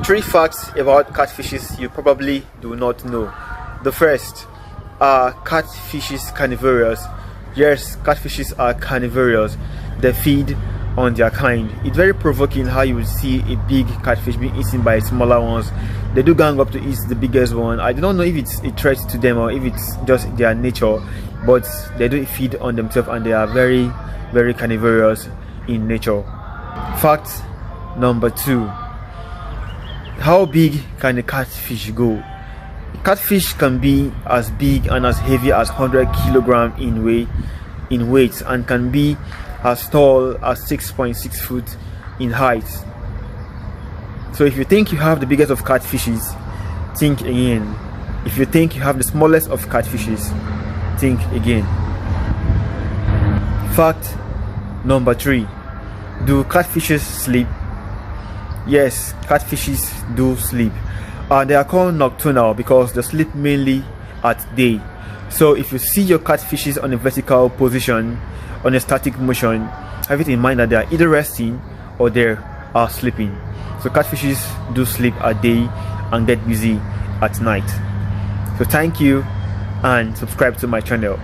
Three facts about catfishes you probably do not know. The first, are catfishes carnivorous? Yes, catfishes are carnivorous. They feed on their kind. It's very provoking how you will see a big catfish being eaten by smaller ones. They do gang up to eat the biggest one. I do not know if it's a threat to them or if it's just their nature, but they do feed on themselves and they are very, very carnivorous in nature. Fact number 2. How big can a catfish go? A catfish can be as big and as heavy as 100 kilograms in weight and can be as tall as 6.6 feet in height. So if you think you have the biggest of catfishes, think again. If you think you have the smallest of catfishes, think again. Fact number 3. Do catfishes sleep? Yes, catfishes do sleep. They are called nocturnal because they sleep mainly at day. So if you see your catfishes on a vertical position, on a static motion, have it in mind that they are either resting or they are sleeping. So catfishes do sleep at day and get busy at night. So thank you and subscribe to my channel.